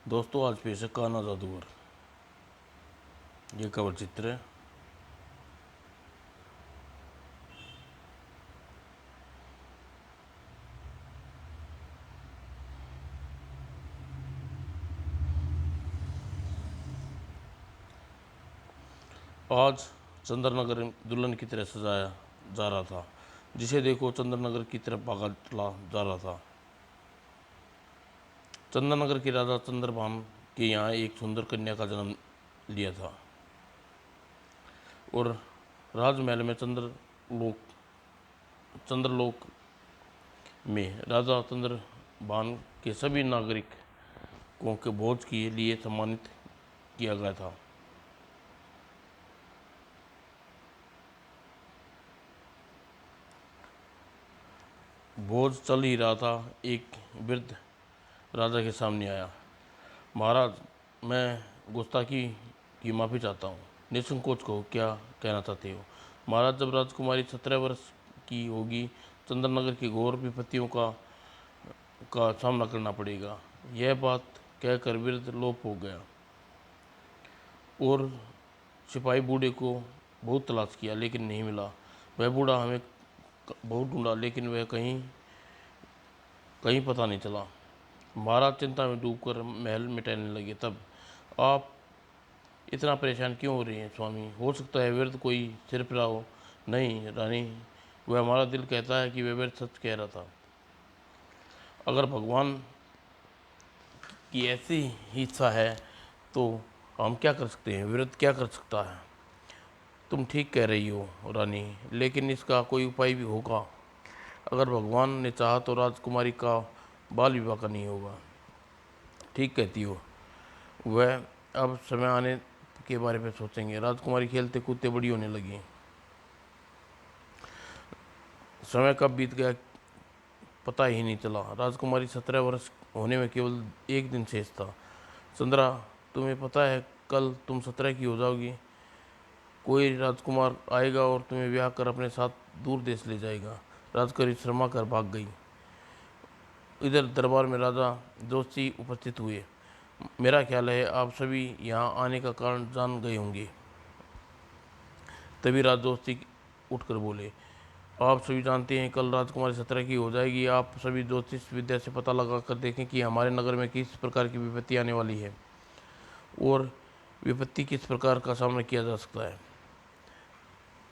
दोस्तों, आज पेश है कान्हा जादूगर। ये कवर चित्र है। आज चंद्रनगर दुल्हन की तरह सजाया जा रहा था। जिसे देखो चंद्रनगर की तरफ भागा चला जा रहा था। चंद्रनगर के राजा चंद्रभान के यहाँ एक सुंदर कन्या का जन्म लिया था और राजमहल में चंद्रलोक में राजा चंद्रभान के सभी नागरिकों के भोज के लिए सम्मानित किया गया था। भोज चल ही रहा था, एक वृद्ध राजा के सामने आया। महाराज, मैं गुस्ताखी की माफ़ी चाहता हूँ। निसंकोच कहो, क्या कहना चाहते हो? महाराज, जब राजकुमारी 17 वर्ष की होगी, चंद्रनगर की घोर विपत्तियों का सामना करना पड़ेगा। यह बात कहकर वृद्ध लोप हो गया और सिपाही बूढ़े को बहुत तलाश किया लेकिन नहीं मिला। वह बूढ़ा हमें बहुत ढूंढा लेकिन वह कहीं पता नहीं चला। महाराज चिंता में डूबकर महल में टहलने लगे। तब, आप इतना परेशान क्यों हो रही हैं स्वामी? हो सकता है वृद्ध कोई सिरफिरा हो। नहीं रानी, वह हमारा दिल कहता है कि वह वृद्ध सच कह रहा था। अगर भगवान की ऐसी ही इच्छा है तो हम क्या कर सकते हैं? वृद्ध क्या कर सकता है? तुम ठीक कह रही हो रानी, लेकिन इसका कोई उपाय भी होगा। अगर भगवान ने चाहा तो राजकुमारी का बाल विवाह का नहीं होगा। ठीक कहती हो। वह अब समय आने के बारे में सोचेंगे। राजकुमारी खेलते कूदते बड़ी होने लगी। समय कब बीत गया पता ही नहीं चला। राजकुमारी 17 वर्ष होने में केवल एक दिन शेष था। चंद्रा, तुम्हें पता है कल तुम 17 की हो जाओगी। कोई राजकुमार आएगा और तुम्हें ब्याह कर अपने साथ दूर देश ले जाएगा। राजकुमारी शर्मा कर भाग गई। इधर दरबार में राजा जोशी उपस्थित हुए। मेरा ख्याल है आप सभी यहाँ आने का कारण जान गए होंगे। तभी राजा जोशी उठकर बोले, आप सभी जानते हैं कल राजकुमारी 17 की हो जाएगी। आप सभी ज्योतिष विद्या से पता लगा कर देखें कि हमारे नगर में किस प्रकार की विपत्ति आने वाली है और विपत्ति किस प्रकार का सामना किया जा सकता है।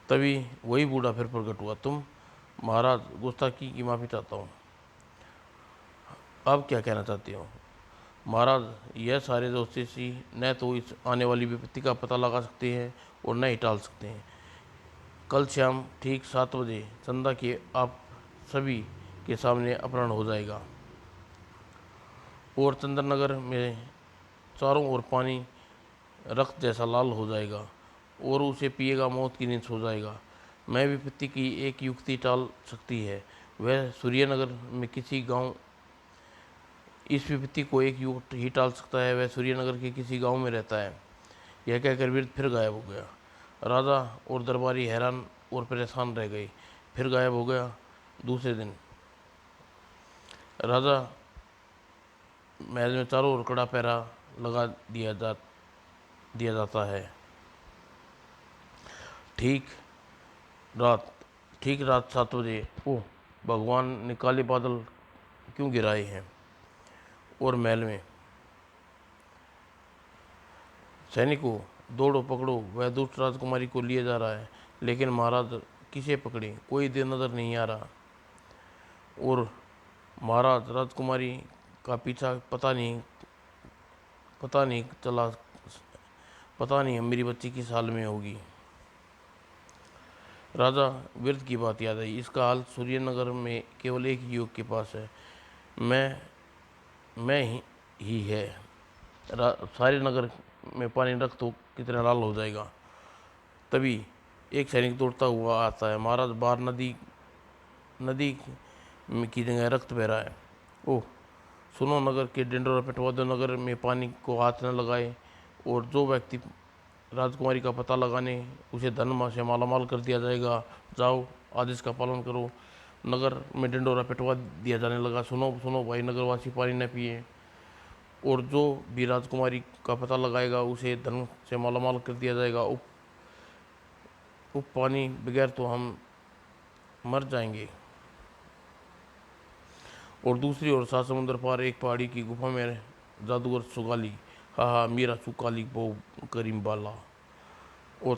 तभी वही बूढ़ा फिर प्रकट हुआ। तुम? महाराज, गुस्ताखी की माफ़ी चाहता हूँ। अब क्या कहना चाहते हो? महाराज, यह सारे ज्योतिषी न तो इस आने वाली विपत्ति का पता लगा सकते हैं और न ही टाल सकते हैं। कल शाम ठीक 7 बजे चंदा के आप सभी के सामने अपहरण हो जाएगा और चंद्रनगर में चारों ओर पानी रक्त जैसा लाल हो जाएगा और उसे पिएगा मौत की नींद सो जाएगा। मैं विपत्ति की एक युक्ति टाल सकती है। वह सूर्यनगर में किसी गांव इस विपत्ति को एक युग ही टाल सकता है। वह सूर्यनगर के किसी गांव में रहता है। यह कहकर वृद्ध फिर गायब हो गया। राजा और दरबारी हैरान और परेशान रह गए। फिर गायब हो गया। दूसरे दिन राजा महल में चारों ओर कड़ा पहरा लगा दिया जाता है। ठीक रात ठीक रात 7 बजे, ओह भगवान ने काले बादल क्यों गिराए हैं? और महल में सैनिकों, दौड़ो पकड़ो, वह दुष्ट राजकुमारी को लिए जा रहा है। लेकिन महाराज, किसे पकड़े? कोई दे नजर नहीं आ रहा। और महाराज, राजकुमारी का पीछा पता नहीं चला। पता नहीं मेरी बच्ची किस हाल में होगी। राजा वृद्ध की बात याद आई। इसका हाल सूर्यनगर में केवल एक युवक के पास है। मैं ही है। सारे नगर में पानी रक्त की तरह लाल हो जाएगा। तभी एक सैनिक दौड़ता हुआ आता है। महाराज, बाहर नदी की जगह रक्त बह रहा है। ओह सुनो, नगर के डिंडोरा पिटवा दो। नगर में पानी को हाथ न लगाए और जो व्यक्ति राजकुमारी का पता लगाने उसे धन से मालामाल कर दिया जाएगा। जाओ, आदेश का पालन करो। नगर में डिंडोरा पिटवा दिया जाने लगा। सुनो सुनो भाई, नगरवासी पानी न पिए और जो भी राजकुमारी का पता लगाएगा उसे धन से मालामाल कर दिया जाएगा। उप पानी बगैर तो हम मर जाएंगे। और दूसरी ओर सात समुद्र पार एक पहाड़ी की गुफा में जादूगर सुगाली, हाँ हाँ मीरा सुकाली बो करीम बाला। और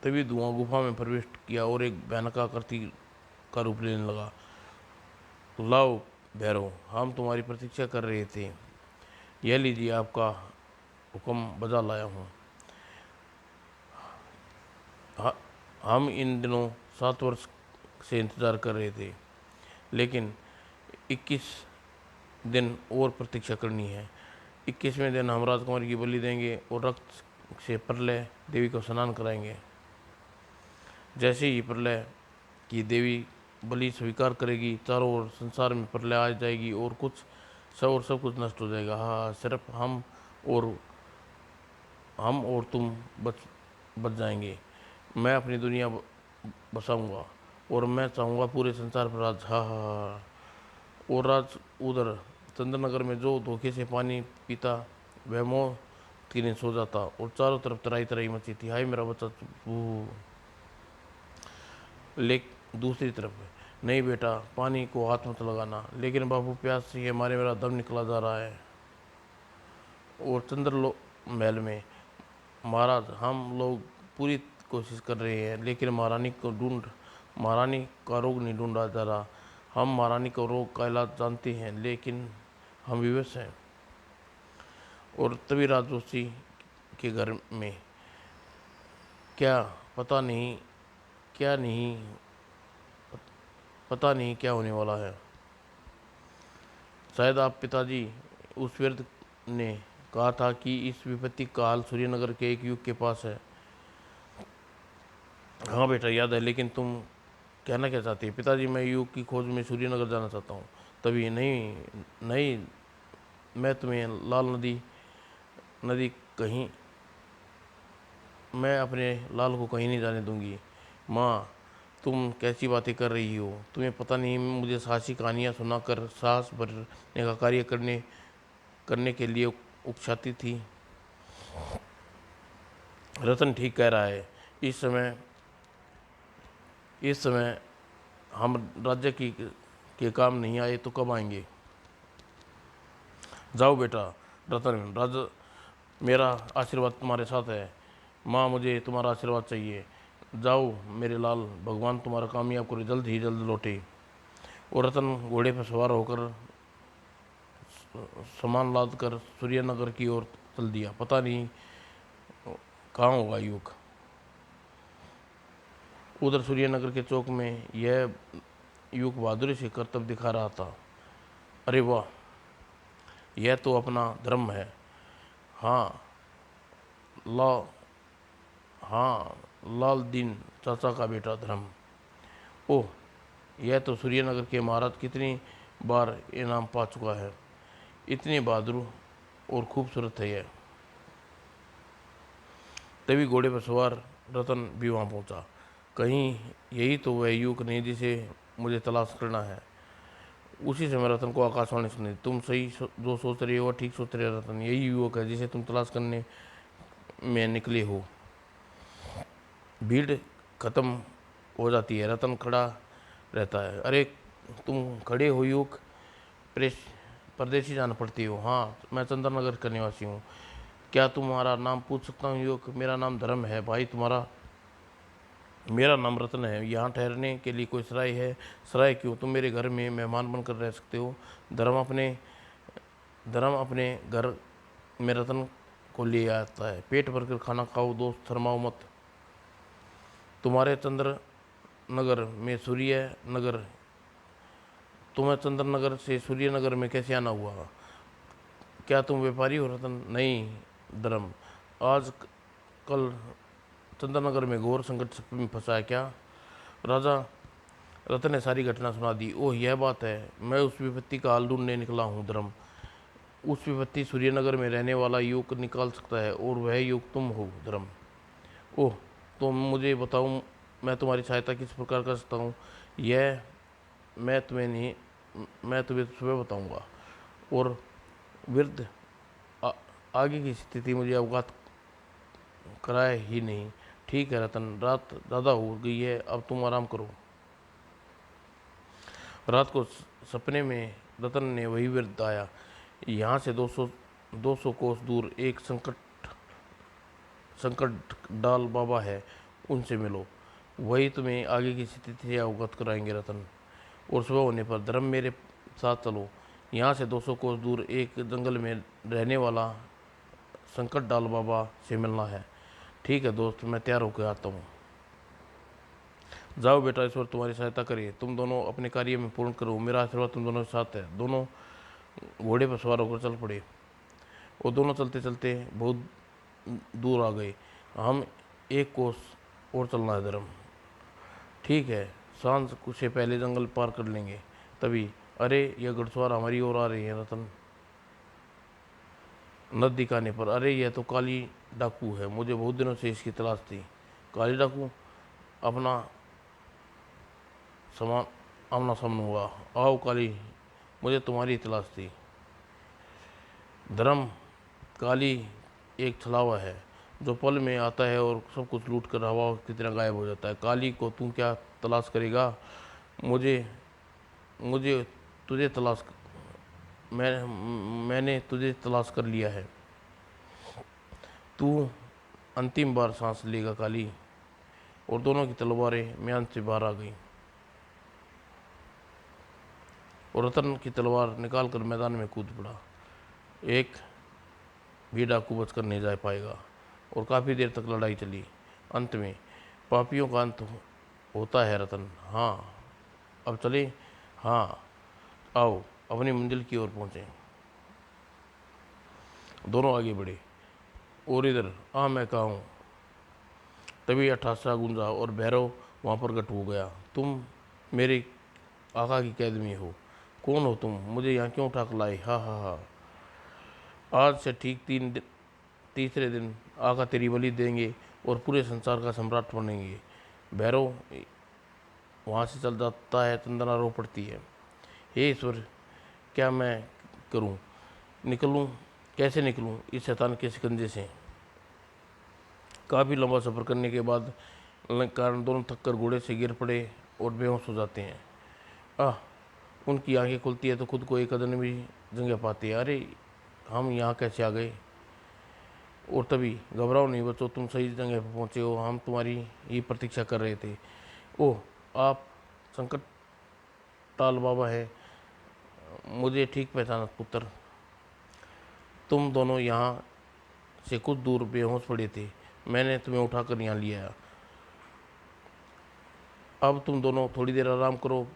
तभी धुआं गुफा में प्रवेश किया और एक भयानक आकृति का रूप लेने लगा। लाओ भैरव, हम तुम्हारी प्रतीक्षा कर रहे थे, यह लीजिए आपका हुक्म बजा लाया हूँ। हम इन दिनों 7 वर्ष से इंतजार कर रहे थे, लेकिन 21 दिन और प्रतीक्षा करनी है। 21वें दिन हम राजकुमारी की बलि देंगे और रक्त से प्रलय देवी को स्नान कराएंगे। जैसे ही प्रलय की देवी बलि स्वीकार करेगी, चारों ओर संसार में प्रलय आ जाएगी और सब कुछ नष्ट हो जाएगा। हाँ, सिर्फ हम और तुम बच जाएंगे। मैं अपनी दुनिया बसाऊंगा और मैं चाहूँगा पूरे संसार पर राज। हाँ हाँ हाँ। और राज उधर चंद्रनगर में जो धोखे से पानी पीता वह मौत की नींद सो जाता और चारों तरफ तराई तराई मची थी। हाय मेरा बच्चा। लेकिन दूसरी तरफ नहीं बेटा, पानी को हाथ मत लगाना। लेकिन बाबू प्यास से हमारे मेरा दम निकला जा रहा है। और महल में महाराज, हम लोग पूरी कोशिश कर रहे हैं, लेकिन महारानी का रोग नहीं ढूंढा जा रहा। हम महारानी का रोग का इलाज जानते हैं, लेकिन हम विवश हैं। और तभी राजोशी के घर में क्या पता नहीं क्या नहीं पता नहीं क्या होने वाला है। शायद आप पिताजी, उस वृद्ध ने कहा था कि इस विपत्ति का हाल सूर्यनगर के एक युग के पास है। हाँ बेटा याद है, लेकिन तुम कहना क्या चाहती है? पिताजी, मैं युग की खोज में सूर्यनगर जाना चाहता हूँ। तभी नहीं नहीं, मैं तुम्हें लाल नदी कहीं मैं अपने लाल को कहीं नहीं जाने दूंगी। माँ, तुम कैसी बातें कर रही हो? तुम्हें पता नहीं मुझे साहसी कहानियाँ सुनाकर साहस भरने का कार्य करने के लिए उकसाती थी। रतन ठीक कह रहा है। इस समय हम राज्य के काम नहीं आए तो कब आएंगे? जाओ बेटा रतन, मेरा आशीर्वाद तुम्हारे साथ है। माँ, मुझे तुम्हारा आशीर्वाद चाहिए। जाओ मेरे लाल, भगवान तुम्हारा कामयाब करे, जल्द ही जल्द लौटे। और रतन घोड़े पर सवार होकर सामान लाद कर सूर्यनगर की ओर चल दिया। पता नहीं कहाँ होगा युग। उधर सूर्यनगर के चौक में यह युग बहादुरी से कर्तव्य दिखा रहा था। अरे वाह, यह तो अपना धर्म है। हाँ ला हाँ, लाल दीन चाचा का बेटा धर्म। ओह, यह तो सूर्यनगर के महाराज कितनी बार इनाम पा चुका है। इतनी बहादुर और खूबसूरत है यह। तभी घोड़े पर सवार रतन भी वहाँ पहुँचा। कहीं यही तो वह युग नहीं जिसे मुझे तलाश करना है। उसी समय रतन को आकाशवाणी सुनी। तुम सही जो सोच रहे हो ठीक सोच रहे हो रतन, यही युवक है जिसे तुम तलाश करने में निकले हो। भीड़ खत्म हो जाती है। रतन खड़ा रहता है। अरे तुम खड़े हो युवक, परदेसी जाना पड़ती हो? हाँ, मैं चंद्रनगर का निवासी हूँ। क्या तुम्हारा नाम पूछ सकता हूँ युवक? मेरा नाम धर्म है भाई। तुम्हारा? मेरा नाम रत्न है। यहाँ ठहरने के लिए कोई सराय है? सराय क्यों, तुम मेरे घर में मेहमान बनकर रह सकते हो। धर्म अपने घर में रतन को ले आता है। पेट भरकर खाना खाओ दोस्त, शर्माओ मत। तुम्हारे चंद्रनगर में सूर्यनगर तुम्हें चंद्रनगर से सूर्यनगर में कैसे आना हुआ? क्या तुम व्यापारी हो रतन? नहीं धर्म, आज कल चंद्रनगर में घोर संकट में फंसा है। क्या? राजा रतन ने सारी घटना सुना दी। ओह, यह बात है। मैं उस विपत्ति का हाल ढूंढने निकला हूँ धर्म। उस विपत्ति सूर्यनगर में रहने वाला युग निकाल सकता है, और वह युग तुम हो धर्म। ओह, तो मुझे बताऊँ मैं तुम्हारी सहायता किस प्रकार कर सकता हूँ? यह मैं तुम्हें नहीं मैं तुम्हें सुबह बताऊँगा। और वृद्ध आगे की स्थिति मुझे अवगत कराए ही नहीं। ठीक है रतन, रात ज़्यादा हो गई है, अब तुम आराम करो। रात को सपने में रतन ने वही वृद्ध आया। यहाँ से 200 कोस दूर एक संकट डाल बाबा है, उनसे मिलो। वही तुम्हें आगे की स्थिति से अवगत कराएंगे रतन। और सुबह होने पर धर्म मेरे साथ चलो। यहाँ से 200 कोस दूर एक जंगल में रहने वाला संकट डाल बाबा से मिलना है। ठीक है दोस्त, मैं तैयार होकर आता हूँ। जाओ बेटा, ईश्वर तुम्हारी सहायता करे। तुम दोनों अपने कार्य में पूर्ण करो, मेरा आशीर्वाद तुम दोनों के साथ है। दोनों घोड़े पर सवार होकर चल पड़े। वो दोनों चलते चलते बहुत दूर आ गए। हम एक कोस और चलना है धर्म। ठीक है, सांझ से पहले जंगल पार कर लेंगे। तभी अरे, यह घुड़सवार हमारी ओर आ रही है रतन। नद दिखाने पर, अरे यह तो काली डाकू है, मुझे बहुत दिनों से इसकी तलाश थी। काली डाकू? अपना समान आमना सामना हुआ। आओ काली, मुझे तुम्हारी तलाश थी। धर्म, काली एक छलावा है जो पल में आता है और सब कुछ लूट कर हवा की तरह गायब हो जाता है। काली को तू क्या तलाश करेगा? मुझे मुझे तुझे तलाश मैंने तुझे तलाश कर लिया है। तू अंतिम बार सांस लेगा काली। और दोनों की तलवारें म्यान से बाहर आ गईं और रतन की तलवार निकालकर मैदान में कूद पड़ा। एक भी डाकू बचकर नहीं जा पाएगा। और काफ़ी देर तक लड़ाई चली। अंत में पापियों का अंत होता है रतन। हाँ, अब चले। हाँ, आओ अपनी मंजिल की ओर पहुँचे। दोनों आगे बढ़े। और इधर आ, मैं कहा हूँ। तभी अठासा गूंजा और भैरव वहाँ प्रकट हो गया। तुम मेरे आका की कैद में हो। कौन हो तुम? मुझे यहाँ क्यों उठा कर लाए? हा हा हा। आज से ठीक तीसरे दिन आका तेरी बलि देंगे और पूरे संसार का सम्राट बनेंगे। भैरव वहाँ से चल जाता है। चंदना रो पड़ती है। हे ईश्वर, क्या मैं करूँ? निकलूँ? कैसे निकलूँ इस शैतान के शिकंजे से? काफ़ी लंबा सफ़र करने के बाद कारण दोनों थककर घोड़े से गिर पड़े और बेहोश हो जाते हैं। आह, उनकी आंखें खुलती है तो खुद को एक अजनबी जगह पाते हैं। अरे, हम यहाँ कैसे आ गए? और तभी, घबराओ नहीं बच्चों, तुम सही जगह पर पहुँचे हो। हम तुम्हारी ही प्रतीक्षा कर रहे थे। ओह, आप संकट टाल बाबा है। मुझे ठीक पहचाना पुत्र। तुम दोनों यहाँ से कुछ दूर बेहोश पड़े थे। मैंने तुम्हें उठाकर यहाँ लिया। अब तुम दोनों थोड़ी देर आराम करो,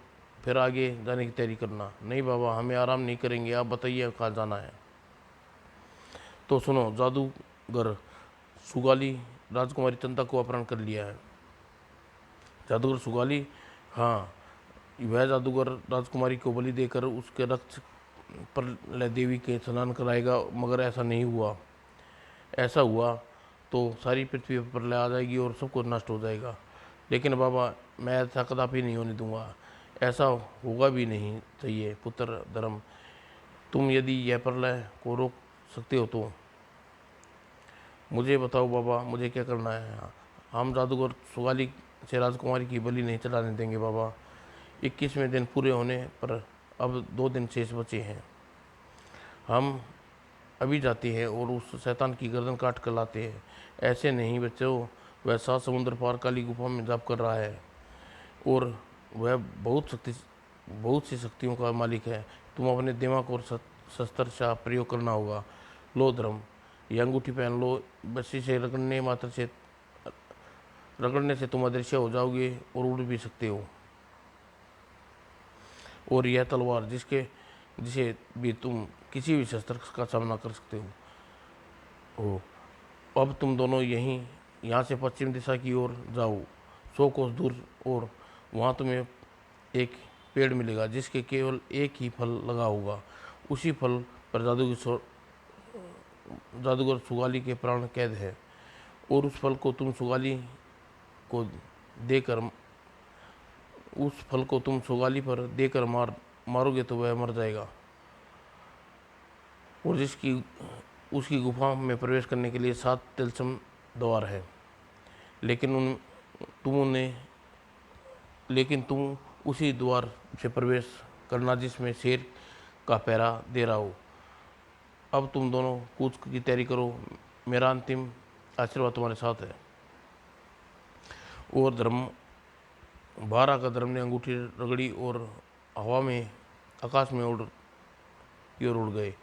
फिर आगे जाने की तैयारी करना। नहीं बाबा, हमें आराम नहीं करेंगे। आप बताइए कहाँ जाना है। तो सुनो, जादूगर सुगाली राजकुमारी चंदा को अपहरण कर लिया है। जादूगर सुगाली? हाँ, वह जादूगर राजकुमारी को बलि देकर उसके रक्त पर देवी के स्नान कराएगा, मगर ऐसा नहीं हुआ। ऐसा हुआ तो सारी पृथ्वी पर प्रलय आ जाएगी और सब कुछ नष्ट हो जाएगा। लेकिन बाबा, मैं ऐसा कदापि नहीं होने दूंगा। ऐसा होगा भी नहीं चाहिए पुत्र धर्म। तुम यदि यह प्रलय को रोक सकते हो तो मुझे बताओ बाबा, मुझे क्या करना है? हम जादूगर सुगाली से राजकुमारी की बलि नहीं चलाने देंगे बाबा। 21वें दिन पूरे होने पर अब 2 दिन शेष बचे हैं। हम अभी जाते हैं और उस शैतान की गर्दन काट कर लाते हैं। ऐसे नहीं बच्चों, वह 7 समुद्र पार काली गुफा में जाप कर रहा है और वह बहुत सी शक्तियों का मालिक है। तुम अपने दिमाग और शस्त्र का प्रयोग करना होगा। लो धर्म, यह अंगूठी पहन लो। बस इसे रगड़ने से तुम अदृश्य हो जाओगे और उड़ भी सकते हो। और यह तलवार जिसे भी तुम किसी भी शस्त्र का सामना कर सकते हो। अब तुम दोनों यहाँ से पश्चिम दिशा की ओर जाओ 100 कोस दूर, और वहाँ तुम्हें एक पेड़ मिलेगा जिसके केवल एक ही फल लगा होगा। उसी फल पर जादूगर सुगाली के प्राण कैद है। और को देकर उस फल को तुम सुगाली पर देकर मारोगे तो वह मर जाएगा। और जिसकी उसकी गुफा में प्रवेश करने के लिए 7 तिलस्म द्वार है, लेकिन तुम उसी द्वार से प्रवेश करना जिसमें शेर का पहरा दे रहा हो। अब तुम दोनों कूच की तैयारी करो, मेरा अंतिम आशीर्वाद तुम्हारे साथ है। और बारह का धर्म ने अंगूठी रगड़ी और हवा में आकाश में की ओर उड़ गए।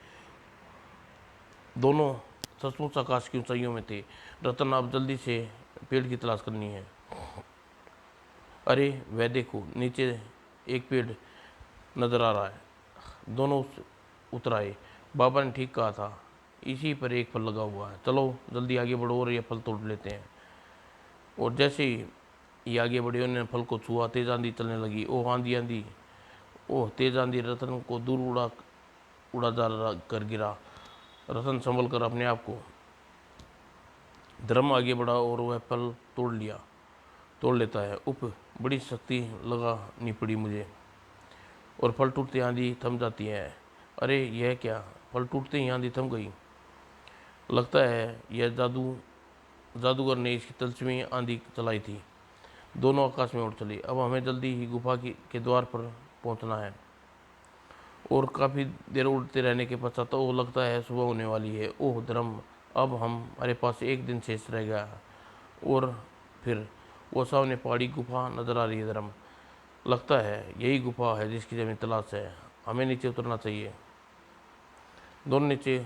दोनों सचमुच आकाश की ऊंचाइयों में थे। रतन, अब जल्दी से पेड़ की तलाश करनी है। अरे वह देखो, नीचे एक पेड़ नजर आ रहा है। दोनों उतर आए। बाबा ने ठीक कहा था, इसी पर एक फल लगा हुआ है। चलो जल्दी आगे बढ़ो और यह फल तोड़ लेते हैं। और जैसे ही ये आगे बढ़े, उन्होंने फल को छुआ, तेज आंधी चलने लगी। ओह आंधी आंधी, ओह तेज आंधी! रतन को दूर उड़ा जा कर गिरा। रतन संभल कर अपने आप को धर्म आगे बढ़ा और वह फल तोड़ लेता है। उप बड़ी शक्ति लगानी पड़ी मुझे। और फल टूटते आंधी थम जाती है। अरे यह क्या! फल टूटते ही आंधी थम गई। लगता है यह जादूगर ने इसकी तलस्मी आंधी चलाई थी। दोनों आकाश में उड़ चले। अब हमें जल्दी ही गुफा के द्वार पर पहुंचना है। और काफ़ी देर उड़ते रहने के पश्चात तो लगता है सुबह होने वाली है। ओह धर्म, अब हमारे पास एक दिन शेष रह गया है। और फिर वो सामने पहाड़ी गुफा नजर आ रही है। धर्म, लगता है यही गुफा है जिसकी जमीन तलाश है। हमें नीचे उतरना चाहिए। दोनों नीचे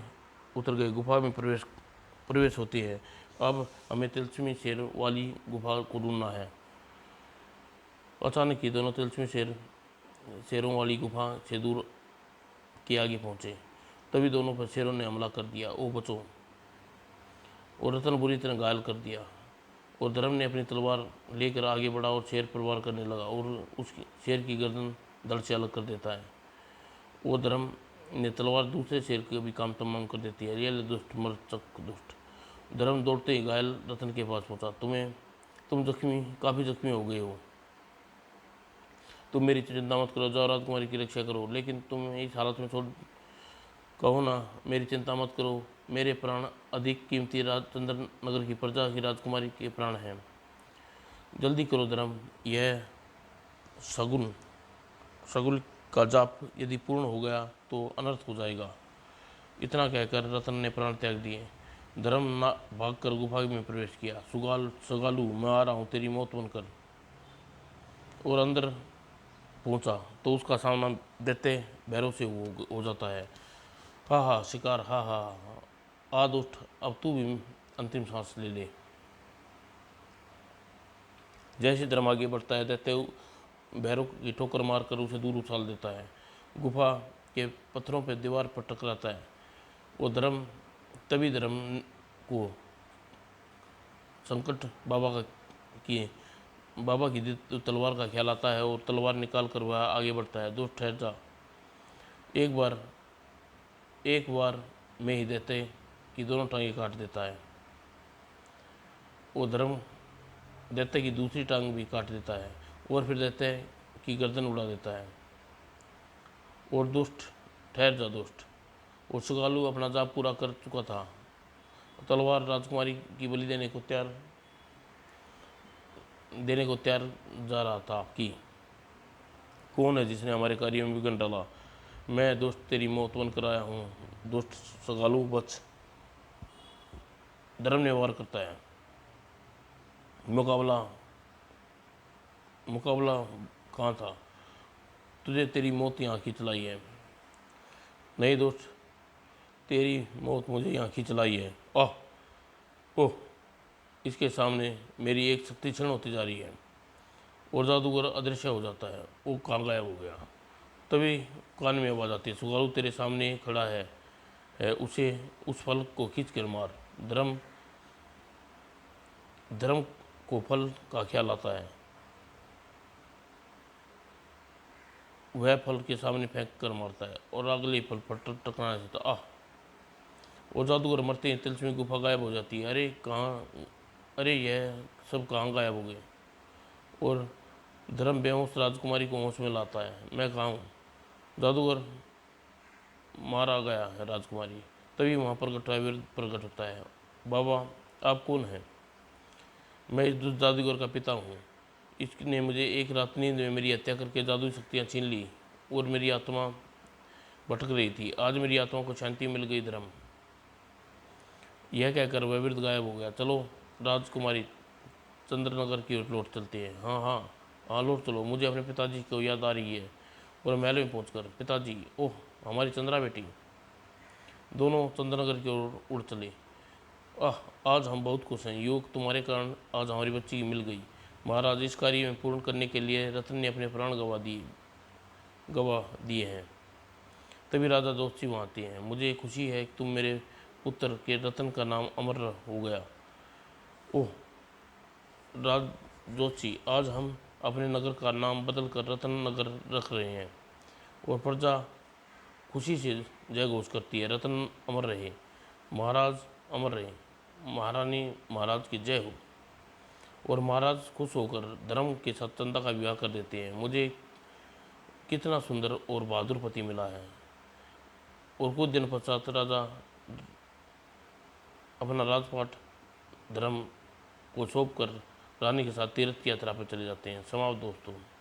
उतर गए। गुफा में प्रवेश होती है। अब हमें तिलस्मी शेर वाली गुफा को ढूंढना है। अचानक ही दोनों तिलस्मी शेरों वाली गुफा से दूर के आगे पहुंचे। तभी दोनों पर शेरों ने हमला कर दिया। ओ बचो! और रतन बुरी तरह घायल कर दिया। और धर्म ने अपनी तलवार लेकर आगे बढ़ा और शेर पर वार करने लगा और उसकी शेर की गर्दन धड़ से अलग कर देता है। वो धर्म ने तलवार दूसरे शेर के भी काम तमाम कर देती है। रियल दुष्ट, मरचक दुष्ट! धर्म दौड़ते ही घायल रतन के पास पहुंचा। तुम काफ़ी जख्मी हो गए हो। तुम मेरी चिंता मत करो, जाओ राजकुमारी की रक्षा करो। लेकिन तुम इस हालत में कहो ना, मेरी चिंता मत करो। मेरे प्राण अधिक कीमती चंद्र नगर की प्रजा की राजकुमारी के प्राण हैं। जल्दी करो धर्म, यह शगुन का जाप यदि पूर्ण हो गया तो अनर्थ हो जाएगा। इतना कहकर रतन ने प्राण त्याग दिए। धर्म भागकर गुफा में प्रवेश किया। सुगालू, मैं आ रहा हूँ तेरी मौत बनकर। और अंदर पहुंचा तो उसका सामना देते भैरव से हो जाता है। हा हा शिकार, हा हा, आज उठ, अब तू भी अंतिम सांस ले ले। जैसे धर्म आगे बढ़ता है, दैत्य भैरव की ठोकर मारकर उसे दूर उछाल देता है। गुफा के पत्थरों पर दीवार पर टकराता है। वो तभी धर्म को संकट बाबा की दी तलवार का ख्याल आता है और तलवार निकाल कर वह आगे बढ़ता है। दोस्त ठहर जा, एक बार में ही दैत्य की दोनों टांगें काट देता है। वो धर्म दैत्य की दूसरी टांग भी काट देता है और फिर दैत्य की गर्दन उड़ा देता है। और दुष्ट ठहर जा दोस्त। और सुगालू अपना जाप पूरा कर चुका था। तलवार राजकुमारी की बलि देने को तैयार जा रहा था कि कौन है जिसने हमारे कार्य में विघ्न डाला। मैं दोस्त तेरी मौत बनकर आया हूँ। दोस्त सुगालू बच। धर्म ने वार करता है। मुकाबला कहाँ था? तुझे तेरी मौत यहाँ खींच लाई है। नहीं दोस्त, तेरी मौत मुझे यहाँ खींच लाई है। ओह, इसके सामने मेरी एक शक्ति क्षीण होती जा रही है। और जादूगर अदृश्य हो जाता है। वो कहाँ गायब हो गया। तभी कान में आवाज़ आती है, सुगालू तेरे सामने खड़ा है उसे उस फल को खींच कर मार। धर्म को फल का ख्याल आता है। वह फल के सामने फेंक कर मारता है और अगले फल पर टकराने से और जादूगर मरते ही तिलस्मी गुफा गायब हो जाती है। अरे यह सब कहाँ गायब हो गए। और धर्म बेहोश राजकुमारी को होश में लाता है। मैं कहाँ हूँ? जादूगर मारा गया है राजकुमारी। तभी वहाँ पर वृद्ध प्रकट होता है। बाबा आप कौन हैं? मैं इस दुष्ट जादूगर का पिता हूँ। इसने मुझे एक रात नींद में मेरी हत्या करके जादुई शक्तियाँ छीन ली और मेरी आत्मा भटक रही थी। आज मेरी आत्मा को शांति मिल गई धर्म। यह कहकर वह वृद्ध गायब हो गया। चलो राजकुमारी चंद्रनगर की ओर लौट चलते हैं। हाँ हाँ हाँ लौट चलो, मुझे अपने पिताजी को याद आ रही है। और महल में पहुंचकर पिताजी, ओह हमारी चंद्रा बेटी। दोनों चंद्रनगर की ओर उड़ चले। आह आज हम बहुत खुश हैं, योग तुम्हारे कारण आज हमारी बच्ची मिल गई। महाराज इस कार्य में पूर्ण करने के लिए रतन ने अपने प्राण गवा दिए हैं। तभी राजा जोशी वहाँ आते हैं। मुझे खुशी है कि तुम मेरे पुत्र के रतन का नाम अमर हो गया। ओह राज जोशी, आज हम अपने नगर का नाम बदल कर रतन नगर रख रहे हैं और प्रजा खुशी से जय घोष करती है। रतन अमर रहे, महाराज अमर रहे, महारानी महाराज की जय हो। और महाराज खुश होकर धर्म के साथ चंदा का विवाह कर देते हैं। मुझे कितना सुंदर और बहादुर पति मिला है। और कुछ दिन पश्चात राजा अपना राजपाट धर्म को सौंप कर रानी के साथ तीर्थ की यात्रा पर चले जाते हैं। समाप्त दोस्तों।